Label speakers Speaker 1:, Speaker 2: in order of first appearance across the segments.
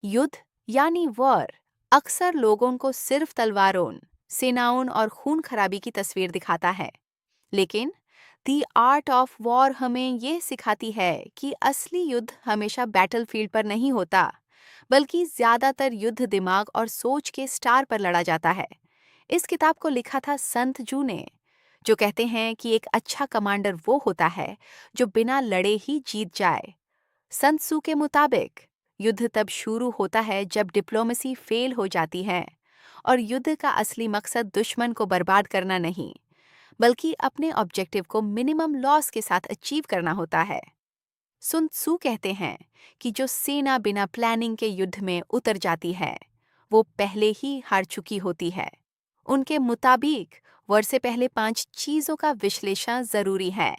Speaker 1: युद्ध यानी वॉर अक्सर लोगों को सिर्फ तलवारों, सेनाओं और खून खराबी की तस्वीर दिखाता है। लेकिन द आर्ट ऑफ वॉर हमें ये सिखाती है कि असली युद्ध हमेशा बैटलफील्ड पर नहीं होता, बल्कि ज्यादातर युद्ध दिमाग और सोच के स्टार पर लड़ा जाता है। इस किताब को लिखा था संत जू ने, जो कहते हैं कि एक अच्छा कमांडर वो होता है जो बिना लड़े ही जीत जाए। सन त्सू के मुताबिक युद्ध तब शुरू होता है जब डिप्लोमेसी फेल हो जाती है, और युद्ध का असली मकसद दुश्मन को बर्बाद करना नहीं, बल्कि अपने ऑब्जेक्टिव को मिनिमम लॉस के साथ अचीव करना होता है। सुन त्सू कहते हैं कि जो सेना बिना प्लानिंग के युद्ध में उतर जाती है, वो पहले ही हार चुकी होती है। उनके मुताबिक वर्ष से पहले 5 चीजों का विश्लेषण जरूरी है: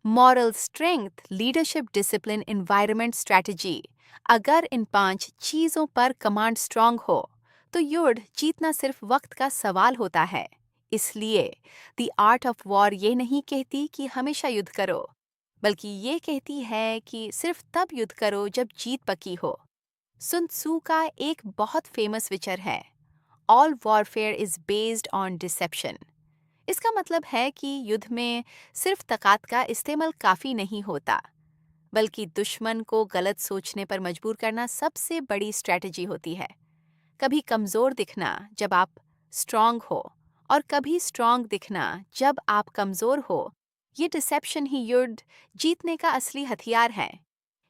Speaker 1: moral strength, leadership, discipline, environment, strategy. अगर इन 5 चीजों पर कमांड स्ट्रांग हो, तो युद्ध जीतना सिर्फ वक्त का सवाल होता है। इसलिए द आर्ट ऑफ वॉर ये नहीं कहती कि हमेशा युद्ध करो, बल्कि ये कहती है कि सिर्फ तब युद्ध करो जब जीत पक्की हो। सुन त्सू का एक बहुत फेमस विचार है, all warfare is based on deception. इसका मतलब है कि युद्ध में सिर्फ ताकत का इस्तेमाल काफी नहीं होता, बल्कि दुश्मन को गलत सोचने पर मजबूर करना सबसे बड़ी स्ट्रेटजी होती है। कभी कमजोर दिखना जब आप स्ट्रांग हो, और कभी स्ट्रांग दिखना जब आप कमजोर हो। ये डिसेप्शन ही युद्ध जीतने का असली हथियार है।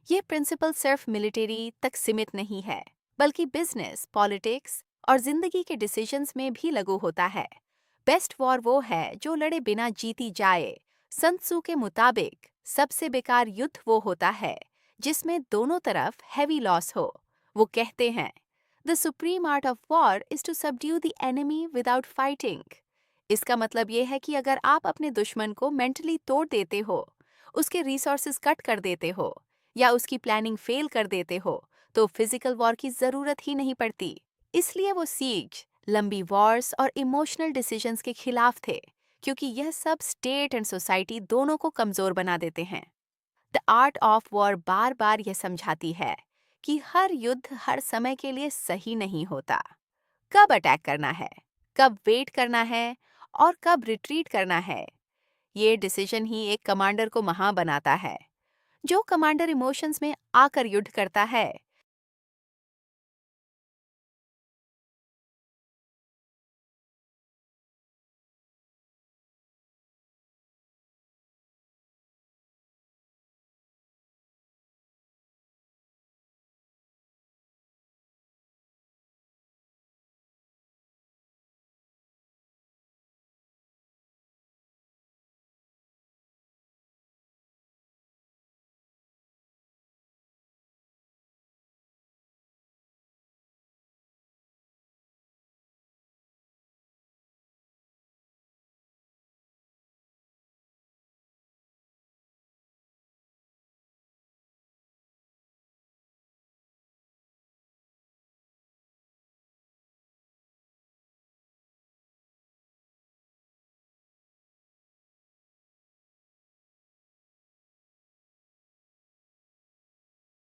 Speaker 1: ये प्रिंसिपल सिर्फ मिलिट्री तक सीमित नहीं है, बल्कि बिजनेस, पॉलिटिक्स और जिंदगी के डिसीजंस में भी लागू होता है। बेस्ट वॉर वो है जो लड़े बिना जीती जाए। सन त्सू के मुताबिक सबसे बेकार युद्ध वो होता है जिसमें दोनों तरफ हैवी लॉस हो। वो कहते हैं, the supreme art of war is to subdue the enemy without fighting. इसका मतलब ये है कि अगर आप अपने दुश्मन को मेंटली तोड़ देते हो, उसके रिसोर्सेज कट कर देते हो, या उसकी प्लानिंग फेल कर देते हो, तो फिजिकल वॉर की जरूरत ही नहीं पड़ती। इसलिए वो सीज, लंबी वॉर्स और इमोशनल डिसीजंस के खिलाफ थे, क्योंकि यह सब स्टेट एंड सोसाइटी दोनों को कमजोर बना देते हैं। द आर्ट ऑफ वॉर बार बार यह समझाती है कि हर युद्ध हर समय के लिए सही नहीं होता। कब अटैक करना है, कब वेट करना है, और कब रिट्रीट करना है, ये डिसीजन ही एक कमांडर को महान बनाता है। जो कमांडर इमोशंस में आकर युद्ध करता है,